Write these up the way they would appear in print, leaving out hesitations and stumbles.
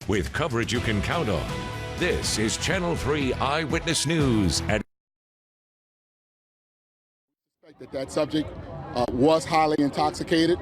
with coverage you can count on. This is Channel 3 Eyewitness News. That subject was highly intoxicated.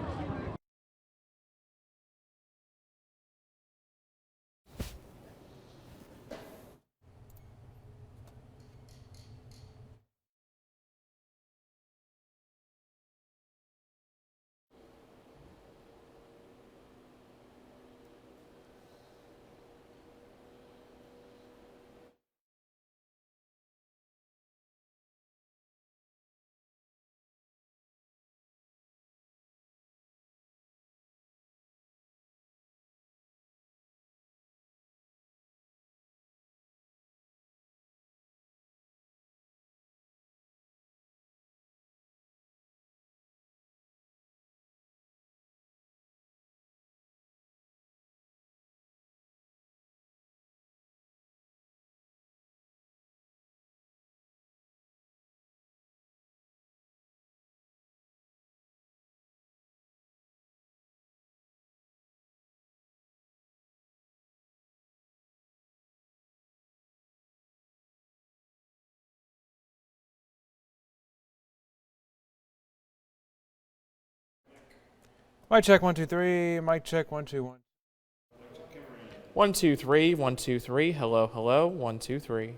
Mic check 1 2 3. Mic check 1 2 1. 1 2 3 1 2 3. Hello, hello. 1 2 3.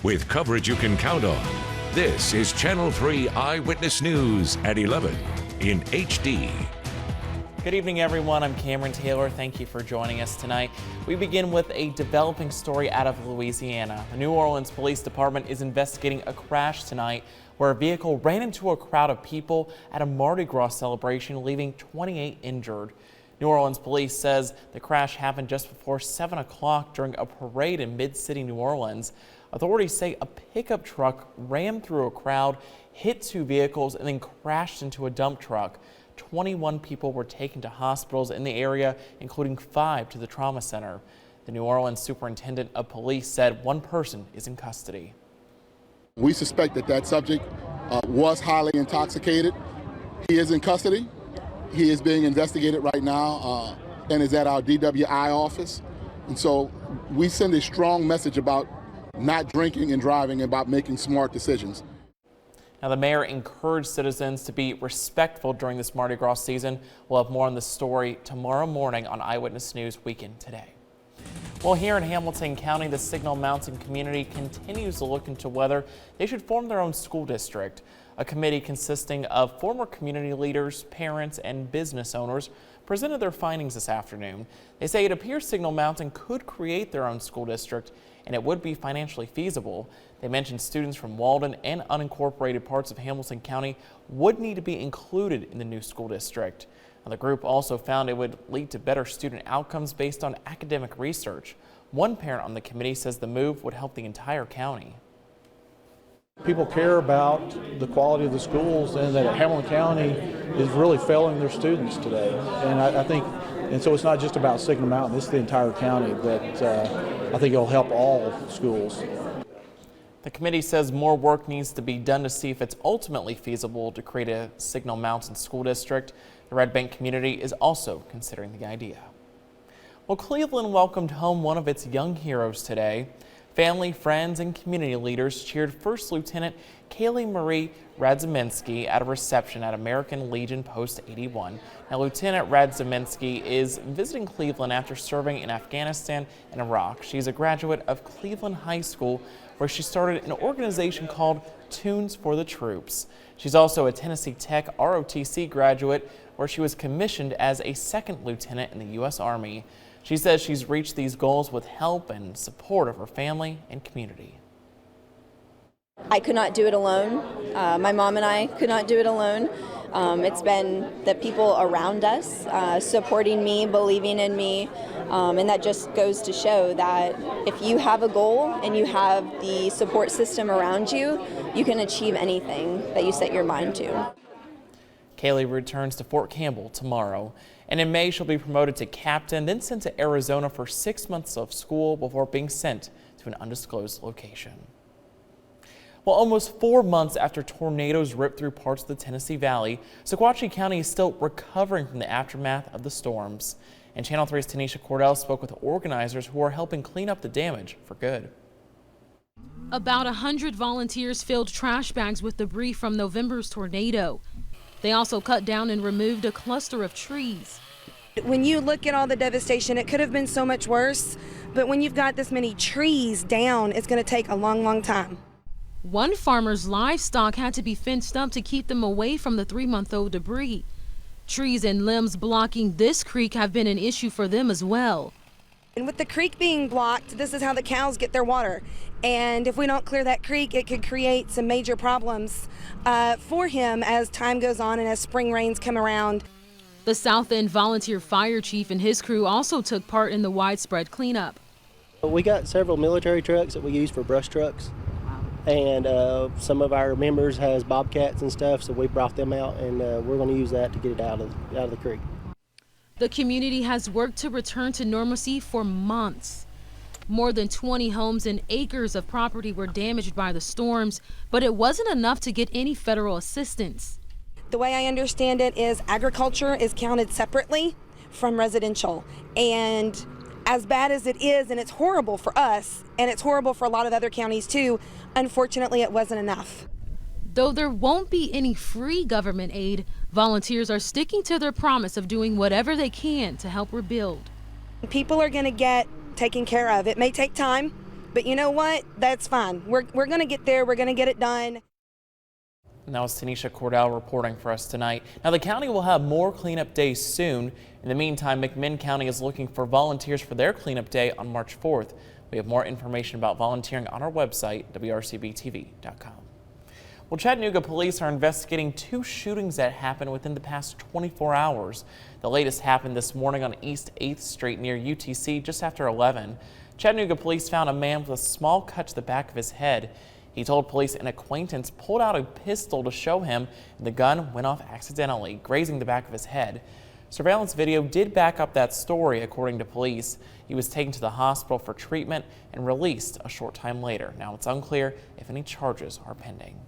With coverage you can count on. This is Channel 3 Eyewitness News at 11 in HD. Good evening, everyone. I'm Cameron Taylor. Thank you for joining us tonight. We begin with a developing story out of Louisiana. The New Orleans Police Department is investigating a crash tonight where a vehicle ran into a crowd of people at a Mardi Gras celebration, leaving 28 injured. New Orleans police says the crash happened just before 7 o'clock during a parade in Mid-City, New Orleans. Authorities say a pickup truck rammed through a crowd, hit two vehicles, and then crashed into a dump truck. 21 people were taken to hospitals in the area, including 5 to the trauma center. The New Orleans superintendent of police said one person is in custody. We suspect that subject was highly intoxicated. He is in custody. He is being investigated right now and is at our DWI office. And so we send a strong message about not drinking and driving, about making smart decisions. Now, the mayor encouraged citizens to be respectful during this Mardi Gras season. We'll have more on this story tomorrow morning on Eyewitness News Weekend Today. Well, here in Hamilton County, the Signal Mountain community continues to look into whether they should form their own school district. A committee consisting of former community leaders, parents, and business owners presented their findings this afternoon. They say it appears Signal Mountain could create their own school district, and it would be financially feasible. They mentioned students from Walden and unincorporated parts of Hamilton County would need to be included in the new school district. Now, the group also found it would lead to better student outcomes based on academic research. One parent on the committee says the move would help the entire county. People care about the quality of the schools, and that Hamilton County is really failing their students today. And I think And so it's not just about Signal Mountain, it's the entire county that I think it'll help all schools. The committee says more work needs to be done to see if it's ultimately feasible to create a Signal Mountain school district. The Red Bank community is also considering the idea. Well, Cleveland welcomed home one of its young heroes today. Family, friends, and community leaders cheered First Lieutenant Kaylee Marie Radziminski at a reception at American Legion Post 81. Now, Lieutenant Radziminski is visiting Cleveland after serving in Afghanistan and Iraq. She's a graduate of Cleveland High School, where she started an organization called Tunes for the Troops. She's also a Tennessee Tech ROTC graduate, where she was commissioned as a second lieutenant in the U.S. Army. She says she's reached these goals with help and support of her family and community. I could not do it alone. My mom and I could not do it alone. It's been the people around us supporting me, believing in me, and that just goes to show that if you have a goal and you have the support system around you, you can achieve anything that you set your mind to. Kaylee returns to Fort Campbell tomorrow, and in May she'll be promoted to captain, then sent to Arizona for 6 months of school before being sent to an undisclosed location. Well, almost 4 months after tornadoes ripped through parts of the Tennessee Valley, Sequatchie County is still recovering from the aftermath of the storms. And Channel 3's Tanisha Cordell spoke with organizers who are helping clean up the damage for good. About 100 volunteers filled trash bags with debris from November's tornado. They also cut down and removed a cluster of trees. When you look at all the devastation, it could have been so much worse, but when you've got this many trees down, it's going to take a long, long time. One farmer's livestock had to be fenced up to keep them away from the 3-month-old debris. Trees and limbs blocking this creek have been an issue for them as well. And with the creek being blocked, this is how the cows get their water. And if we don't clear that creek, it could create some major problems for him as time goes on and as spring rains come around. The South End Volunteer Fire Chief and his crew also took part in the widespread cleanup. We got several military trucks that we use for brush trucks. And some of our members has bobcats and stuff, so we brought them out, and we're going to use that to get it out of the creek. The community has worked to return to normalcy for months. More than 20 homes and acres of property were damaged by the storms, but it wasn't enough to get any federal assistance. The way I understand it is agriculture is counted separately from residential. And as bad as it is, and it's horrible for us, and it's horrible for a lot of other counties too, unfortunately it wasn't enough. Though there won't be any free government aid, volunteers are sticking to their promise of doing whatever they can to help rebuild. People are going to get taken care of. It may take time, but you know what? That's fine. We're going to get there. We're going to get it done. And that was Tanisha Cordell reporting for us tonight. Now, the county will have more cleanup days soon. In the meantime, McMinn County is looking for volunteers for their cleanup day on March 4th. We have more information about volunteering on our website, WRCBTV.com. Well, Chattanooga police are investigating 2 shootings that happened within the past 24 hours. The latest happened this morning on East 8th Street near UTC just after 11. Chattanooga police found a man with a small cut to the back of his head. He told police an acquaintance pulled out a pistol to show him, and the gun went off accidentally, grazing the back of his head. Surveillance video did back up that story, according to police. He was taken to the hospital for treatment and released a short time later. Now, it's unclear if any charges are pending.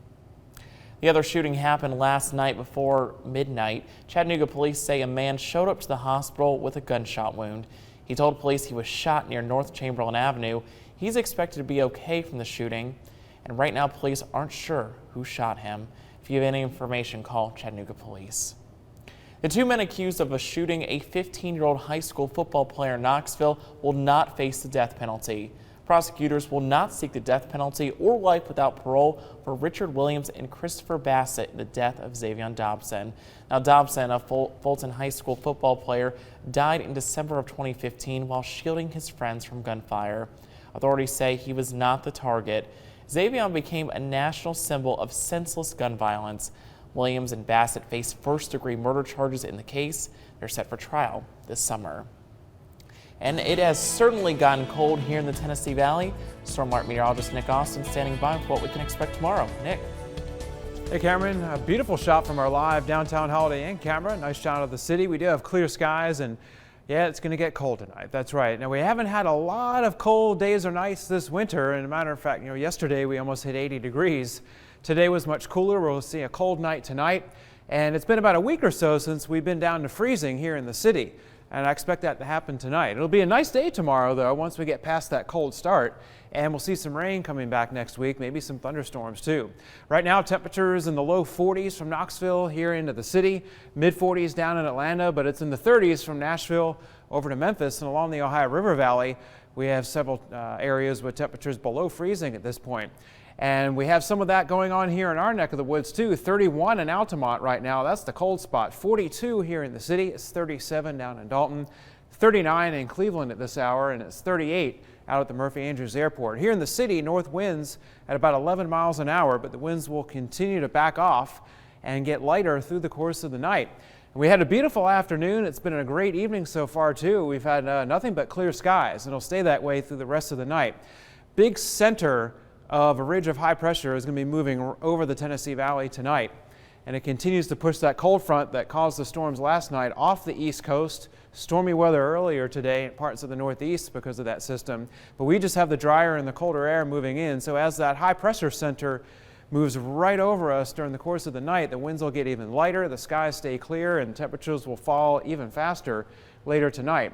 The other shooting happened last night before midnight. Chattanooga police say a man showed up to the hospital with a gunshot wound. He told police he was shot near North Chamberlain Avenue. He's expected to be okay from the shooting. And right now, police aren't sure who shot him. If you have any information, call Chattanooga Police. The 2 men accused of shooting a 15-year-old high school football player in Knoxville will not face the death penalty. Prosecutors will not seek the death penalty or life without parole for Richard Williams and Christopher Bassett in the death of Xavion Dobson. Now, Dobson, a Fulton High School football player, died in December of 2015 while shielding his friends from gunfire. Authorities say he was not the target. Xavion became a national symbol of senseless gun violence. Williams and Bassett face first-degree murder charges in the case. They're set for trial this summer. And it has certainly gotten cold here in the Tennessee Valley. Storm Alert meteorologist Nick Austin standing by for what we can expect tomorrow. Nick. Hey Cameron, a beautiful shot from our live downtown Holiday Inn camera. Nice shot of the city. We do have clear skies and Yeah, it's going to get cold tonight. That's right. Now, we haven't had a lot of cold days or nights this winter. And a matter of fact, yesterday we almost hit 80 degrees. Today was much cooler. We'll see a cold night tonight. And it's been about a week or so since we've been down to freezing here in the city. And I expect that to happen tonight. It'll be a nice day tomorrow, though, once we get past that cold start. And we'll see some rain coming back next week, maybe some thunderstorms too. Right now, temperatures in the low 40s from Knoxville here into the city, mid 40s down in Atlanta, but it's in the 30s from Nashville over to Memphis and along the Ohio River Valley. We have several areas with temperatures below freezing at this point. And we have some of that going on here in our neck of the woods too. 31 in Altamont right now, that's the cold spot. 42 here in the city, it's 37 down in Dalton, 39 in Cleveland at this hour, and it's 38 out at the Murphy Andrews Airport. Here in the city, north winds at about 11 miles an hour, but the winds will continue to back off and get lighter through the course of the night. We had a beautiful afternoon. It's been a great evening so far too. We've had nothing but clear skies, and it'll stay that way through the rest of the night. Big center of a ridge of high pressure is going to be moving over the Tennessee Valley tonight, and it continues to push that cold front that caused the storms last night off the East Coast. Stormy weather earlier today in parts of the Northeast because of that system, but we just have the drier and the colder air moving in. So as that high pressure center moves right over us during the course of the night, the winds will get even lighter, the skies stay clear, and temperatures will fall even faster later tonight.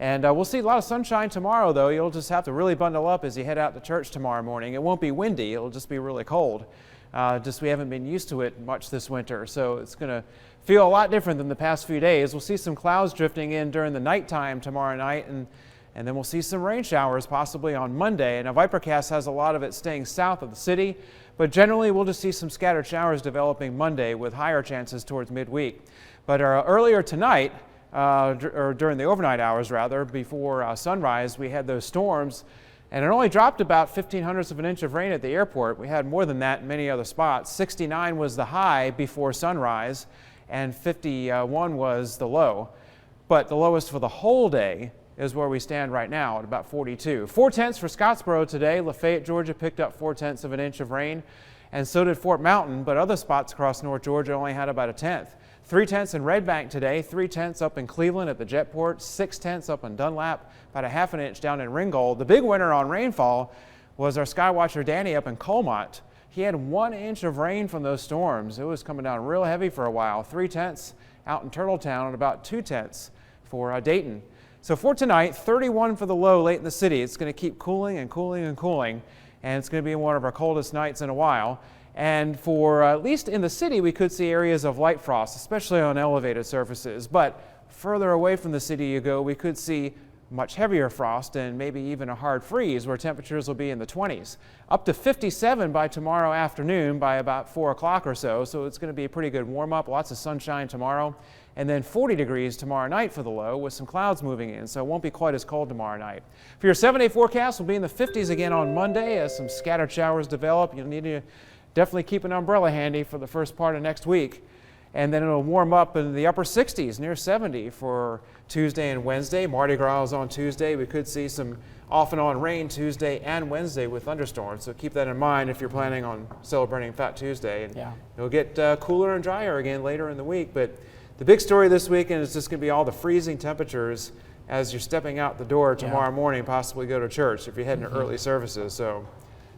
And we'll see a lot of sunshine tomorrow, though. You'll just have to really bundle up as you head out to church tomorrow morning. It won't be windy, it'll just be really cold. We haven't been used to it much this winter, so it's going to feel a lot different than the past few days. We'll see some clouds drifting in during the nighttime tomorrow night, and then we'll see some rain showers possibly on Monday. And Vipercast has a lot of it staying south of the city, but generally we'll just see some scattered showers developing Monday with higher chances towards midweek. But earlier tonight, or during the overnight hours rather, before sunrise, we had those storms, and it only dropped about 0.15 of an inch of rain at the airport. We had more than that in many other spots. 69 was the high before sunrise, and 51 was the low. But the lowest for the whole day is where we stand right now at about 42. 4/10 for Scottsboro today. Lafayette, Georgia picked up 0.4 of an inch of rain, and so did Fort Mountain, but other spots across North Georgia only had about 1/10. 3/10 in Red Bank today, 3/10 up in Cleveland at the Jetport, 6/10 up in Dunlap, about 1/2 inch down in Ringgold. The big winner on rainfall was our Skywatcher Danny up in Colmont. He had 1 inch of rain from those storms. It was coming down real heavy for a while. 3/10 out in Turtletown and about 2/10 for Dayton. So for tonight, 31 for the low late in the city. It's going to keep cooling and cooling and cooling, and it's going to be one of our coldest nights in a while. And for at least in the city, we could see areas of light frost, especially on elevated surfaces. But further away from the city you go, we could see much heavier frost and maybe even a hard freeze where temperatures will be in the 20s. Up to 57 by tomorrow afternoon by about 4 o'clock or so. So it's going to be a pretty good warm up, lots of sunshine tomorrow. And then 40 degrees tomorrow night for the low with some clouds moving in, so it won't be quite as cold tomorrow night. For your 7-day forecast, we'll be in the 50s again on Monday as some scattered showers develop. You'll need to definitely keep an umbrella handy for the first part of next week. And then it'll warm up in the upper 60s, near 70 for Tuesday and Wednesday. Mardi Gras is on Tuesday. We could see some off and on rain Tuesday and Wednesday with thunderstorms. So keep that in mind if you're planning on celebrating Fat Tuesday. And it'll get cooler and drier again later in the week. But the big story this weekend is just going to be all the freezing temperatures as you're stepping out the door tomorrow morning, possibly go to church if you're heading to early services. So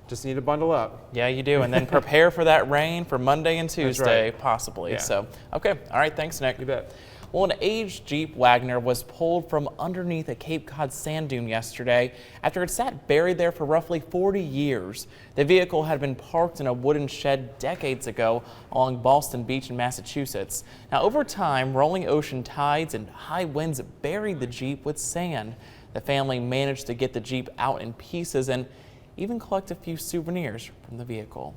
just need to bundle up. Yeah, you do. And then prepare for that rain for Monday and Tuesday, possibly. Yeah. So, okay. All right. Thanks, Nick. You bet. Well, an aged Jeep Wagoner was pulled from underneath a Cape Cod sand dune yesterday after it sat buried there for roughly 40 years. The vehicle had been parked in a wooden shed decades ago along Boston Beach in Massachusetts. Now, over time, rolling ocean tides and high winds buried the Jeep with sand. The family managed to get the Jeep out in pieces and even collect a few souvenirs from the vehicle.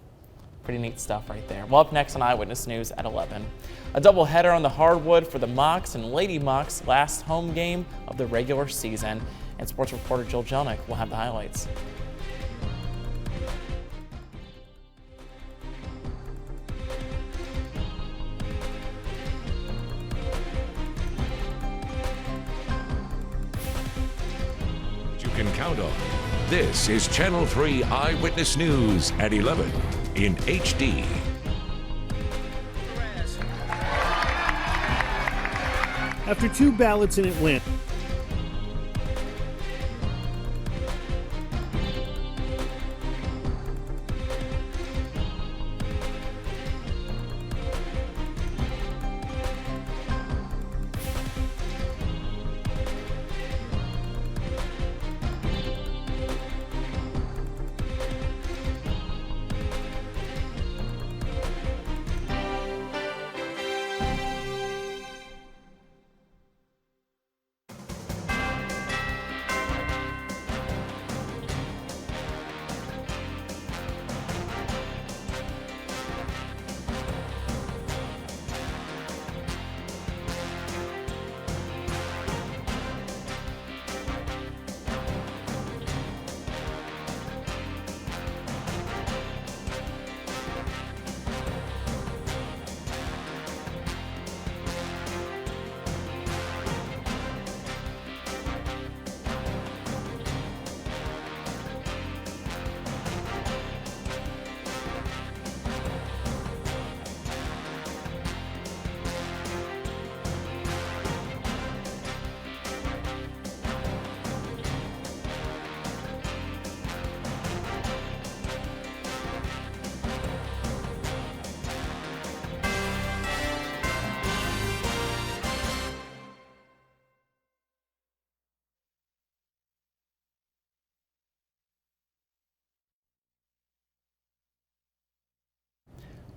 Pretty neat stuff right there. Well, up next on Eyewitness News at 11. A doubleheader on the hardwood for the Mocs and Lady Mocs' last home game of the regular season. And sports reporter Jill Jelnick will have the highlights. You can count on. This is Channel 3 Eyewitness News at 11 in HD. After 2 ballots in Atlanta,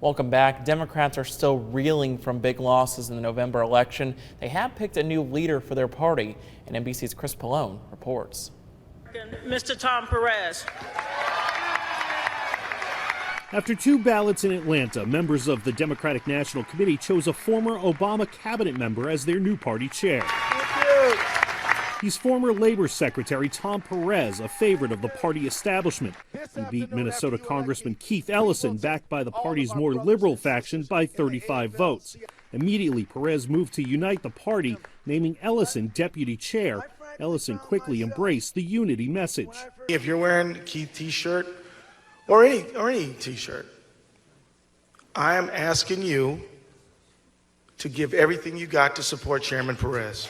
Welcome back. Democrats are still reeling from big losses in the November election. They have picked a new leader for their party, and NBC's Chris Pallone reports. Mr. Tom Perez. After 2 ballots in Atlanta, members of the Democratic National Committee chose a former Obama cabinet member as their new party chair. He's former Labor Secretary Tom Perez, a favorite of the party establishment. He beat Minnesota Congressman Keith Ellison, backed by the party's more liberal faction, by 35 votes. Immediately, Perez moved to unite the party, naming Ellison deputy chair. Ellison quickly embraced the unity message. If you're wearing a Keith t-shirt or any t-shirt, I am asking you to give everything you got to support Chairman Perez.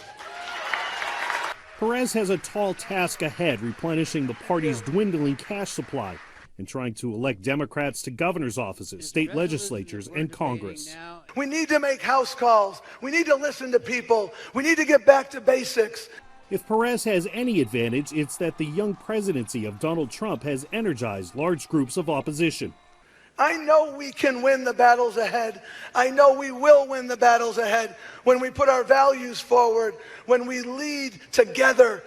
Perez has a tall task ahead, replenishing the party's dwindling cash supply and trying to elect Democrats to governor's offices, state legislatures, and Congress. We need to make house calls. We need to listen to people. We need to get back to basics. If Perez has any advantage, it's that the young presidency of Donald Trump has energized large groups of opposition. I know we can win the battles ahead. I know we will win the battles ahead when we put our values forward, when we lead together.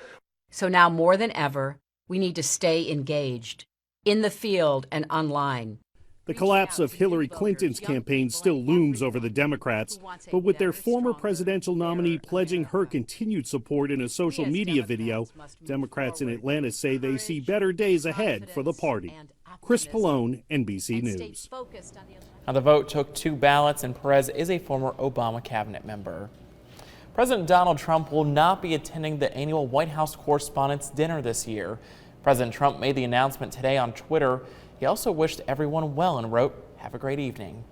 So now more than ever, we need to stay engaged in the field and online. The collapse of Hillary Clinton's campaign still looms over the Democrats, but with their former presidential nominee pledging her continued support in a social media video, Democrats in Atlanta say they see better days ahead for the party. Chris Pallone, NBC News. Now, the vote took 2 ballots, and Perez is a former Obama cabinet member. President Donald Trump will not be attending the annual White House Correspondents' Dinner this year. President Trump made the announcement today on Twitter. He also wished everyone well and wrote, "Have a great evening."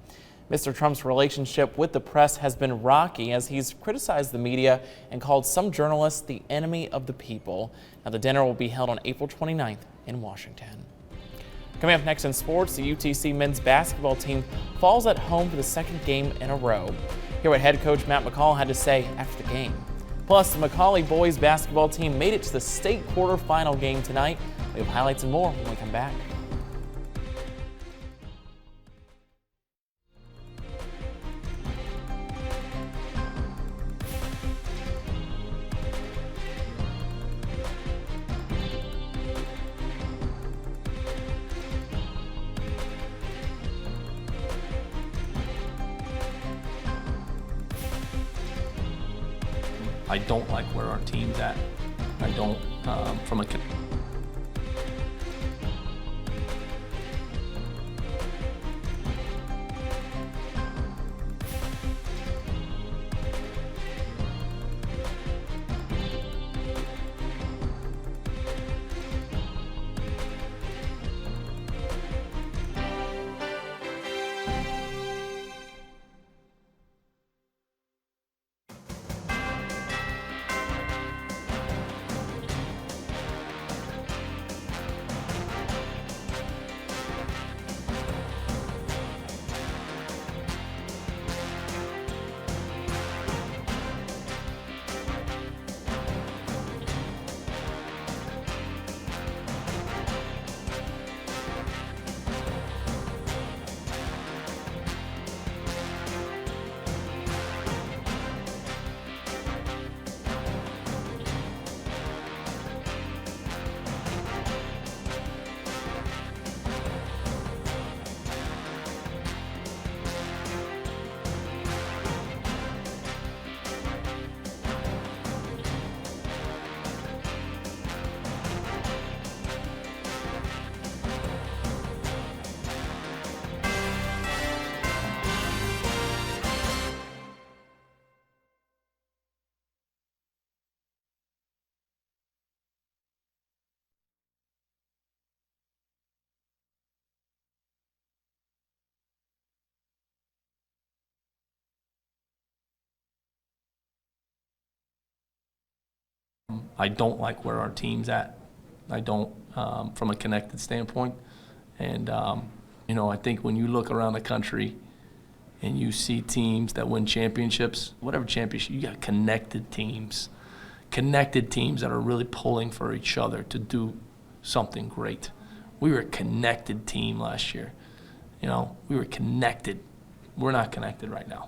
Mr. Trump's relationship with the press has been rocky as he's criticized the media and called some journalists the enemy of the people. Now, the dinner will be held on April 29th in Washington. Coming up next in sports, the UTC men's basketball team falls at home for the 2nd game in a row. Hear what head coach Matt McCall had to say after the game. Plus, the Macaulay boys basketball team made it to the state quarterfinal game tonight. We have highlights and more when we come back. I don't like where our team's at. I don't, from a I don't like where our team's at. I don't, from a connected standpoint. And, you know, I think when you look around the country and you see teams that win championships, whatever championship, you got connected teams that are really pulling for each other to do something great. We were a connected team last year. You know, we were connected. We're not connected right now.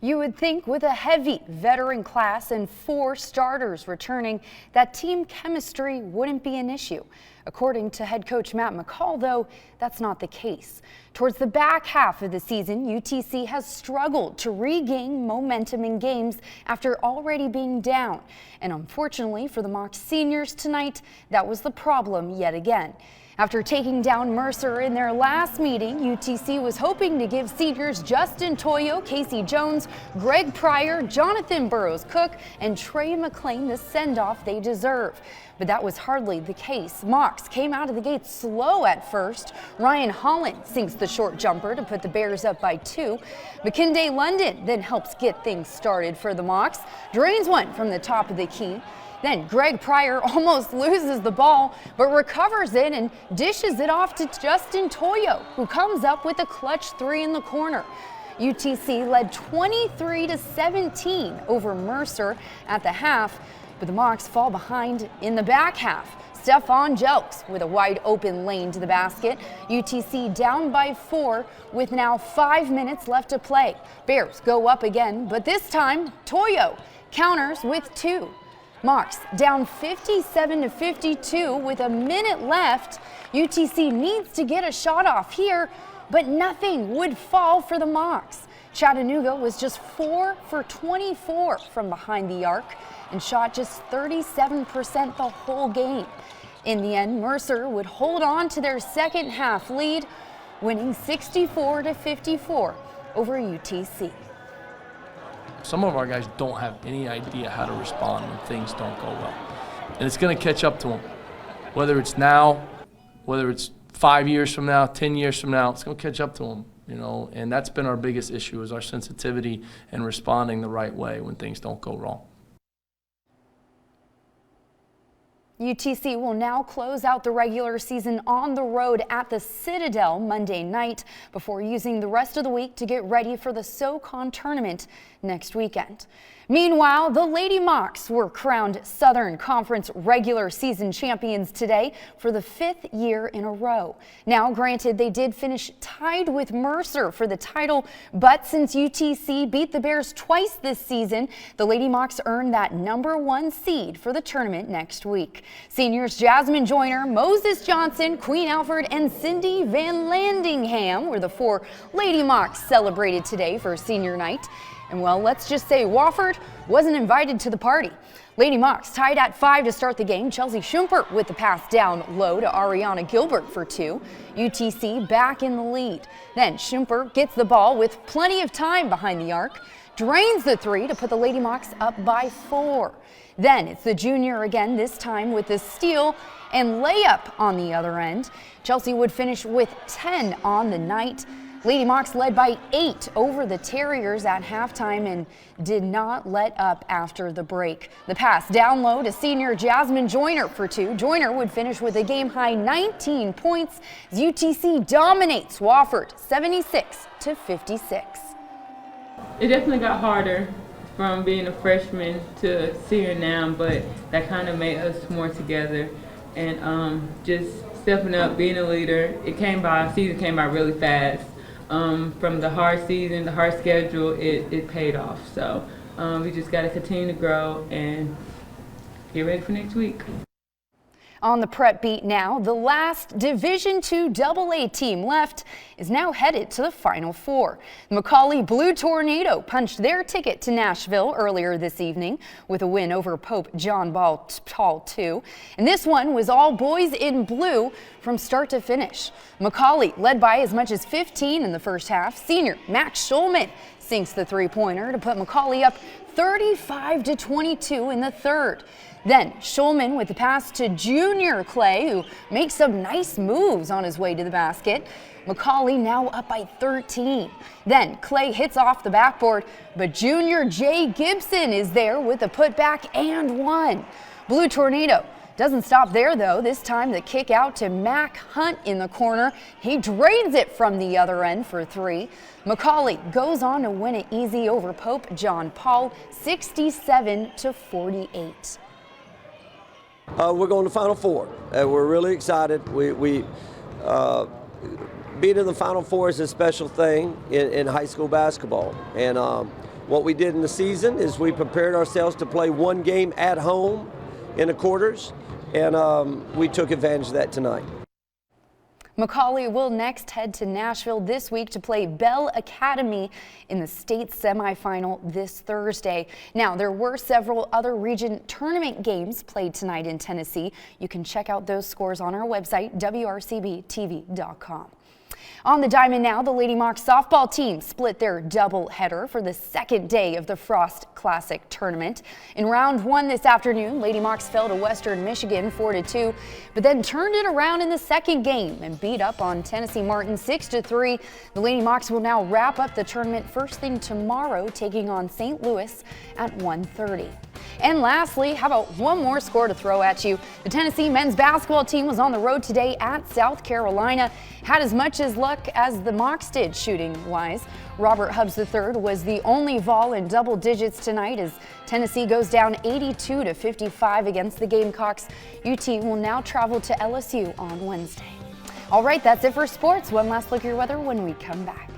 You would think with a heavy veteran class and 4 starters returning, that team chemistry wouldn't be an issue. According to head coach Matt McCall, though, that's not the case. Towards the back half of the season, UTC has struggled to regain momentum in games after already being down. And unfortunately for the Mocs seniors tonight, that was the problem yet again. After taking down Mercer in their last meeting, UTC was hoping to give seniors Justin Toyo, Casey Jones, Greg Pryor, Jonathan Burrows-Cook, and Trey McLean the send-off they deserve. But that was hardly the case. Mocs came out of the gate slow at first. Ryan Holland sinks the short jumper to put the Bears up by 2. McKinday London then helps get things started for the Mocs. Drains one from the top of the key. Then Greg Pryor almost loses the ball, but recovers it and dishes it off to Justin Toyo, who comes up with a clutch 3 in the corner. UTC led 23-17 over Mercer at the half, but the Mocs fall behind in the back half. Stephon Jelks with a wide open lane to the basket. UTC down by 4 with now 5 minutes left to play. Bears go up again, but this time Toyo counters with 2. Mocs down 57-52 with a minute left. UTC needs to get a shot off here, but nothing would fall for the Mocs. Chattanooga was just 4 for 24 from behind the arc and shot just 37% the whole game. In the end, Mercer would hold on to their second half lead, winning 64-54 over UTC. Some of our guys don't have any idea how to respond when things don't go well. And it's going to catch up to them. Whether it's now, whether it's 5 years from now, 10 years from now, it's going to catch up to them, you know. And that's been our biggest issue, is our sensitivity and responding the right way when things don't go wrong. UTC will now close out the regular season on the road at the Citadel Monday night before using the rest of the week to get ready for the SoCon tournament next weekend. Meanwhile, the Lady Mocs were crowned Southern Conference regular season champions today for the 5th year in a row. Now, granted, they did finish tied with Mercer for the title, but since UTC beat the Bears twice this season, the Lady Mocs earned that #1 seed for the tournament next week. Seniors Jasmine Joyner, Moses Johnson, Queen Alfred, and Cindy Van Landingham were the 4 Lady Mocs celebrated today for senior night. And well, let's just say Wofford wasn't invited to the party. Lady Mocs tied at 5 to start the game. Chelsea Schumpert with the pass down low to Ariana Gilbert for 2. UTC back in the lead. Then Schumpert gets the ball with plenty of time behind the arc, drains the 3 to put the Lady Mocs up by 4. Then it's the junior again, this time with the steal and layup on the other end. Chelsea would finish with 10 on the night. Lady Mocs led by 8 over the Terriers at halftime and did not let up after the break. The pass down low to senior Jasmine Joyner for 2. Joyner would finish with a game-high 19 points as UTC dominates Wofford 76-56. It definitely got harder from being a freshman to senior now, but that kind of made us more together and just stepping up, being a leader. Season came by really fast. From the hard season, the hard schedule, it paid off. So we just got to continue to grow and get ready for next week. On the prep beat now, the last Division II AA team left is now headed to the Final Four. The McCallie Blue Tornado punched their ticket to Nashville earlier this evening with a win over Pope John Paul II. And this one was all boys in blue from start to finish. McCallie led by as much as 15 in the first half. Senior Max Schulman sinks the three-pointer to put McCallie up 35-22 in the third. Then Schulman with the pass to junior Clay, who makes some nice moves on his way to the basket. McCallie now up by 13. Then Clay hits off the backboard, but junior Jay Gibson is there with a putback and 1. Blue Tornado doesn't stop there though. This time the kick out to Mac Hunt in the corner. He drains it from the other end for 3. McCallie goes on to win it easy over Pope John Paul 67-48. We're going to Final Four. We're really excited. We being in the Final Four is a special thing in high school basketball. And what we did in the season is we prepared ourselves to play one game at home in the quarters, and we took advantage of that tonight. Macaulay will next head to Nashville this week to play Bell Academy in the state semifinal this Thursday. Now, there were several other region tournament games played tonight in Tennessee. You can check out those scores on our website, WRCBTV.com. On the diamond now, the Lady Mocs softball team split their doubleheader for the second day of the Frost Classic tournament. In round one this afternoon, Lady Mocs fell to Western Michigan 4-2, but then turned it around in the second game and beat up on Tennessee Martin 6-3. The Lady Mocs will now wrap up the tournament first thing tomorrow, taking on St. Louis at 1:30. And lastly, how about one more score to throw at you? The Tennessee men's basketball team was on the road today at South Carolina. Had as much as luck as the Mocs did shooting-wise. Robert Hubbs III was the only Vol in double digits tonight as Tennessee goes down 82-55 against the Gamecocks. UT will now travel to LSU on Wednesday. All right, that's it for sports. One last look at your weather when we come back.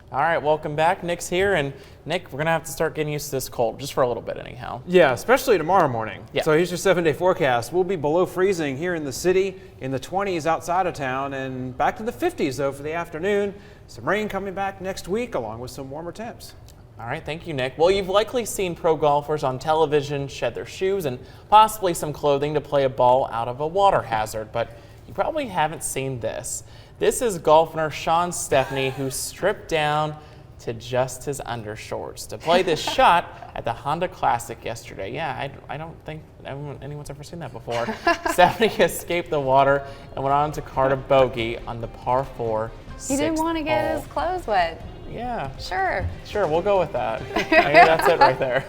All right, welcome back. Nick's here, and Nick, we're going to have to start getting used to this cold, just for a little bit anyhow. Yeah, especially tomorrow morning. Yeah. So here's your 7-day forecast. We'll be below freezing here in the city, in the 20s outside of town, and back to the 50s, though, for the afternoon. Some rain coming back next week, along with some warmer temps. All right, thank you, Nick. Well, you've likely seen pro golfers on television shed their shoes and possibly some clothing to play a ball out of a water hazard, but you probably haven't seen this. This is golfer Sean Stepney, who stripped down to just his undershorts to play this shot at the Honda Classic yesterday. Yeah, I don't think anyone's ever seen that before. Stepney escaped the water and went on to cart a bogey on the par 4 He didn't want to get his clothes wet. Yeah. Sure. Sure, we'll go with that. I think that's it right there.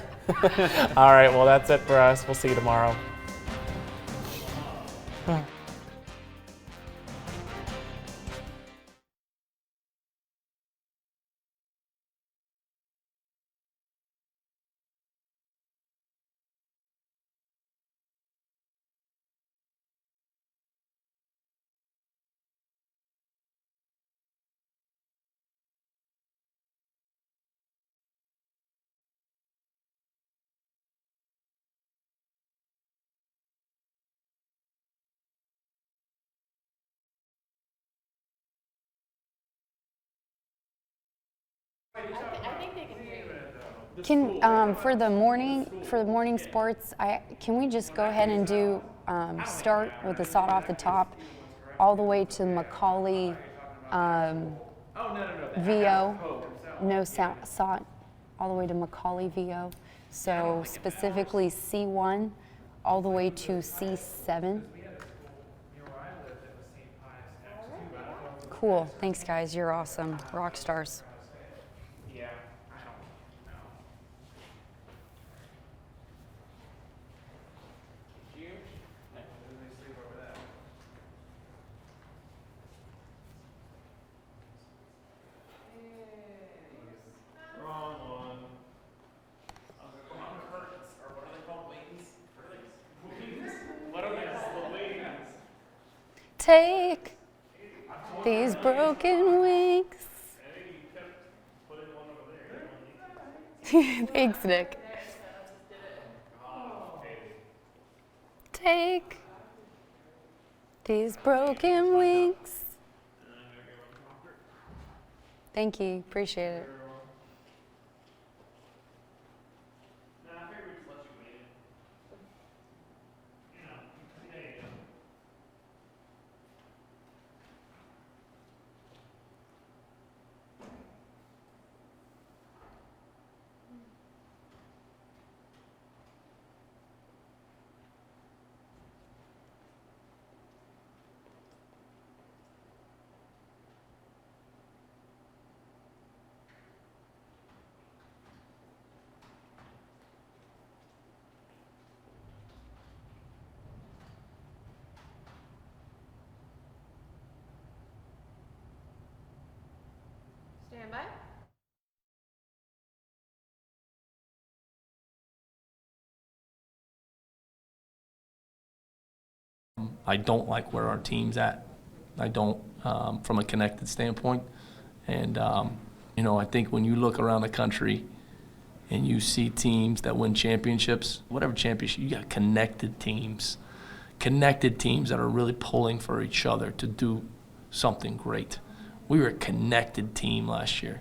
All right, well, that's it for us. We'll see you tomorrow. Can for the morning sports, can we just go ahead and do start with the sod off the top, all the way to Macaulay VO, no sod, all the way to Macaulay VO. So specifically C1 all the way to C7. Cool. Thanks, guys. You're awesome. Rock stars. Take these broken wings. Thanks, Nick. Take these broken wings. Thank you. Appreciate it. Stand by. I don't like where our team's at. I don't, from a connected standpoint. And, you know, I think when you look around the country and you see teams that win championships, whatever championship, you got connected teams that are really pulling for each other to do something great. We were a connected team last year.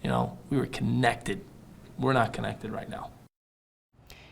You know, we were connected. We're not connected right now.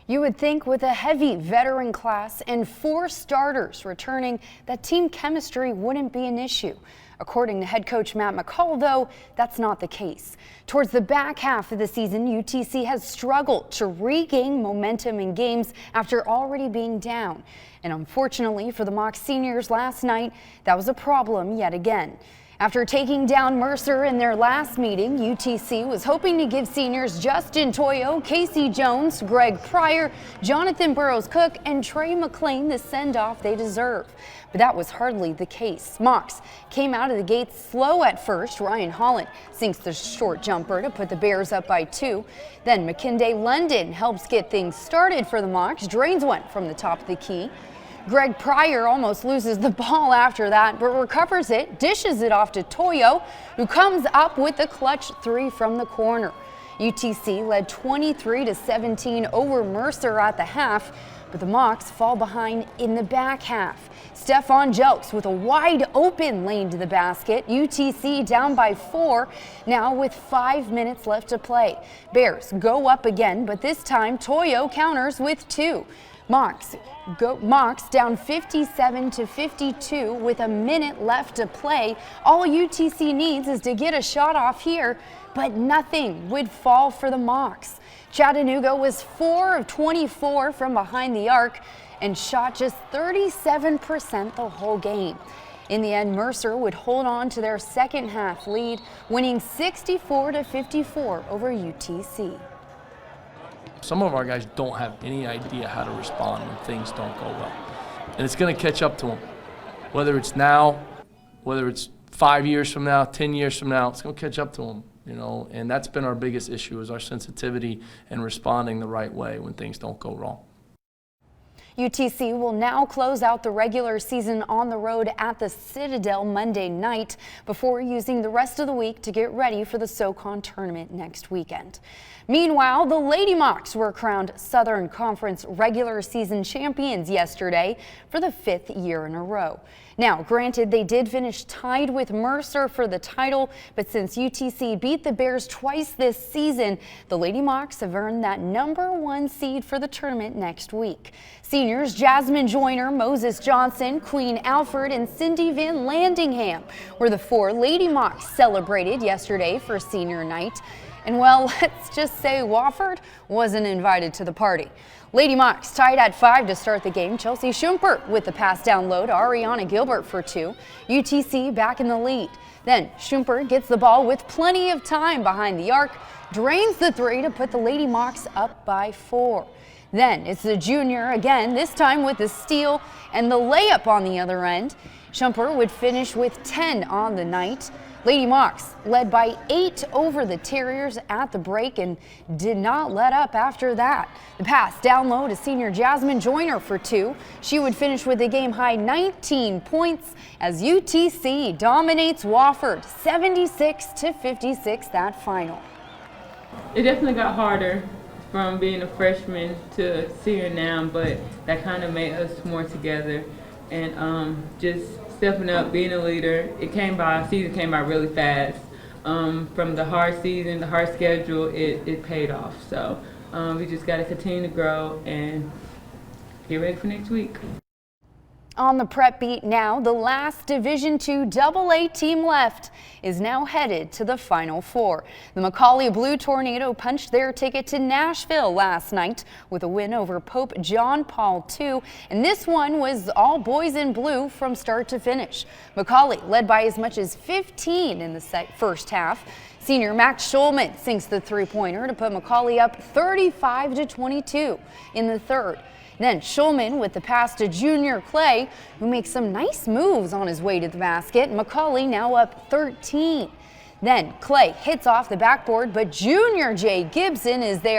You would think with a heavy veteran class and 4 starters returning that team chemistry wouldn't be an issue. According to head coach Matt McCall, though, that's not the case. Towards the back half of the season, UTC has struggled to regain momentum in games after already being down. And unfortunately for the Mocs seniors last night, that was a problem yet again. After taking down Mercer in their last meeting, UTC was hoping to give seniors Justin Toyo, Casey Jones, Greg Pryor, Jonathan Burrows-Cook, and Trey McLean the send-off they deserve. But that was hardly the case. Mocs came out of the gates slow at first. Ryan Holland sinks the short jumper to put the Bears up by 2. Then McKinday London helps get things started for the Mocs, drains one from the top of the key. Greg Pryor almost loses the ball after that, but recovers it, dishes it off to Toyo, who comes up with the clutch 3 from the corner. UTC led 23-17 over Mercer at the half, but the Mocs fall behind in the back half. Stefan Jelks with a wide open lane to the basket. UTC down by 4, now with 5 minutes left to play. Bears go up again, but this time Toyo counters with 2. Mocs down 57-52 with a minute left to play. All UTC needs is to get a shot off here, but nothing would fall for the Mocs. Chattanooga was 4 of 24 from behind the arc and shot just 37% the whole game. In the end, Mercer would hold on to their second half lead, winning 64-54 over UTC. Some of our guys don't have any idea how to respond when things don't go well. And it's going to catch up to them. Whether it's now, whether it's 5 years from now, 10 years from now, it's going to catch up to them, you know. And that's been our biggest issue, is our sensitivity and responding the right way when things don't go wrong. UTC will now close out the regular season on the road at the Citadel Monday night before using the rest of the week to get ready for the SoCon tournament next weekend. Meanwhile, the Lady Mocs were crowned Southern Conference regular season champions yesterday for the 5th year in a row. Now, granted, they did finish tied with Mercer for the title, but since UTC beat the Bears twice this season, the Lady Mocs have earned that #1 seed for the tournament next week. Seniors Jasmine Joyner, Moses Johnson, Queen Alfred, and Cindy Van Landingham were the 4 Lady Mocs celebrated yesterday for senior night. And well, let's just say Wofford wasn't invited to the party. Lady Mocs tied at 5 to start the game. Chelsea Schumpert with the pass down low to Ariana Gilbert for 2. UTC back in the lead. Then Schumpert gets the ball with plenty of time behind the arc, drains the 3 to put the Lady Mocs up by 4. Then it's the junior again, this time with the steal and the layup on the other end. Schumpert would finish with 10 on the night. Lady Mocs led by 8 over the Terriers at the break and did not let up after that. The pass down low to senior Jasmine Joyner for 2. She would finish with a game-high 19 points as UTC dominates Wofford 76-56 that final. It definitely got harder from being a freshman to senior now, but that kind of made us more together and just stepping up, being a leader. Season came by really fast. From the hard season, the hard schedule, it paid off. So we just got to continue to grow and get ready for next week. On the prep beat now, the last Division II AA team left is now headed to the Final Four. The McCallie Blue Tornado punched their ticket to Nashville last night with a win over Pope John Paul II, and this one was all boys in blue from start to finish. McCallie led by as much as 15 in the first half. Senior Max Schulman sinks the three-pointer to put McCallie up 35-22 in the third. Then Schulman with the pass to junior Clay, who makes some nice moves on his way to the basket. McCallie now up 13. Then Clay hits off the backboard, but junior Jay Gibson is there.